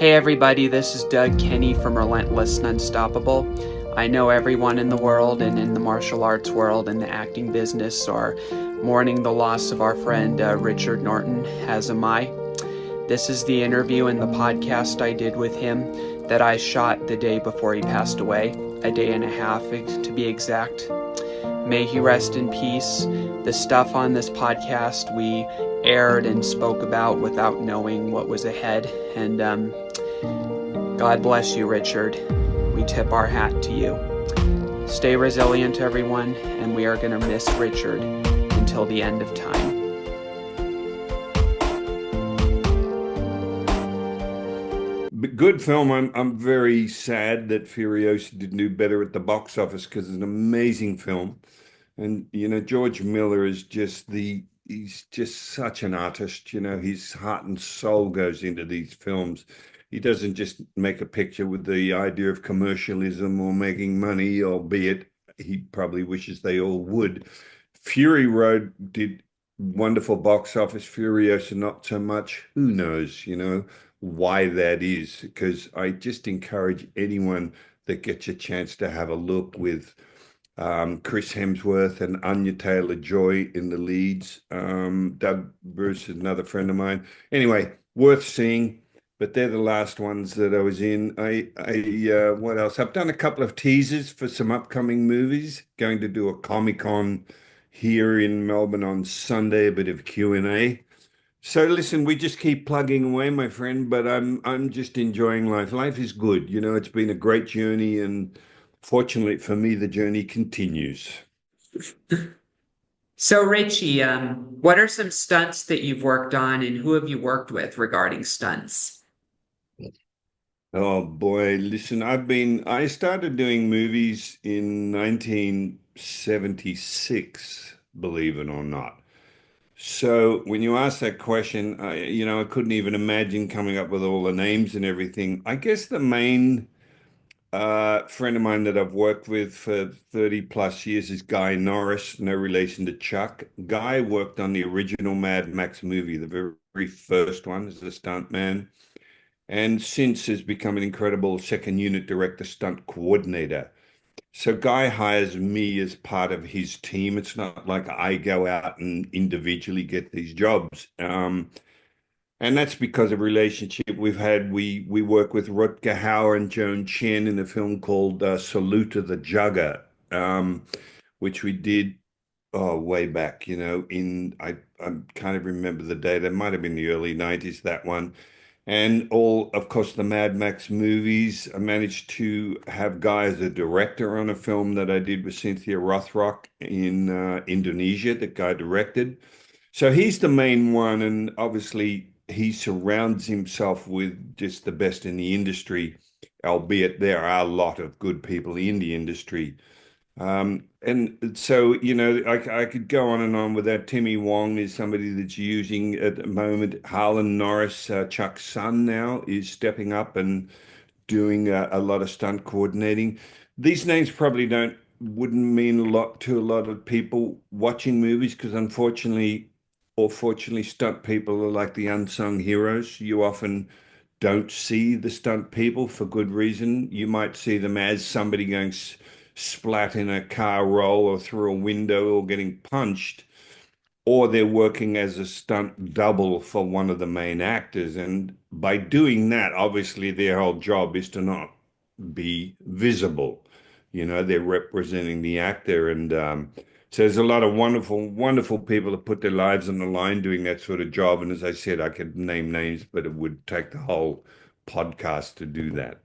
Hey everybody, this is Doug Kinney from Relentless and Unstoppable. I know everyone in the world and in the martial arts world and the acting business are mourning the loss of our friend Richard Norton, as am I. This is the interview and the podcast I did with him that I shot the day before he passed away, a day and a half to be exact. May he rest in peace. The stuff on this podcast we aired and spoke about without knowing what was ahead, and God bless you, Richard. We tip our hat to you. Stay resilient, everyone, and we are going to miss Richard until the end of time. Good film. I'm very sad that Furiosa didn't do better at the box office because it's an amazing film. And George Miller is he's just such an artist. His heart and soul goes into these films. He doesn't just make a picture with the idea of commercialism or making money, albeit he probably wishes they all would. Fury Road did wonderful box office. Furiosa not so much. Who knows, why that is? Because I just encourage anyone that gets a chance to have a look with Chris Hemsworth and Anya Taylor-Joy in the leads. Doug Bruce is another friend of mine. Anyway, worth seeing. But they're the last ones that I was in. What else? I've done a couple of teasers for some upcoming movies. Going to do a Comic-Con here in Melbourne on Sunday, a bit of Q&A. So listen, we just keep plugging away, my friend, but I'm just enjoying life. Life is good. It's been a great journey, and fortunately for me, the journey continues. So, Richie, what are some stunts that you've worked on, and who have you worked with regarding stunts? Oh boy, listen, I started doing movies in 1976, believe it or not. So when you ask that question, I couldn't even imagine coming up with all the names and everything. I guess the main friend of mine that I've worked with for 30 plus years is Guy Norris, no relation to Chuck. Guy worked on the original Mad Max movie, the very first one as a stuntman, and since has become an incredible second unit director, stunt coordinator. So Guy hires me as part of his team. It's not like I go out and individually get these jobs. And that's because of relationship we've had. We work with Rutger Hauer and Joan Chen in a film called Salute to the Jugger, which we did way back, I kind of remember the date. It might have been the early 90s, that one. And all, of course, the Mad Max movies. I managed to have Guy as a director on a film that I did with Cynthia Rothrock in Indonesia that Guy directed. So he's the main one, and obviously he surrounds himself with just the best in the industry, albeit there are a lot of good people in the industry. And so, I could go on and on with that. Timmy Wong is somebody that's using at the moment. Harlan Norris, Chuck's son now, is stepping up and doing a lot of stunt coordinating. These names probably wouldn't mean a lot to a lot of people watching movies because unfortunately, or fortunately, stunt people are like the unsung heroes. You often don't see the stunt people for good reason. You might see them as somebody going splat in a car roll or through a window or getting punched, or they're working as a stunt double for one of the main actors. And by doing that, obviously their whole job is to not be visible. They're representing the actor. And so there's a lot of wonderful, wonderful people that put their lives on the line doing that sort of job. And as I said, I could name names, but it would take the whole podcast to do that.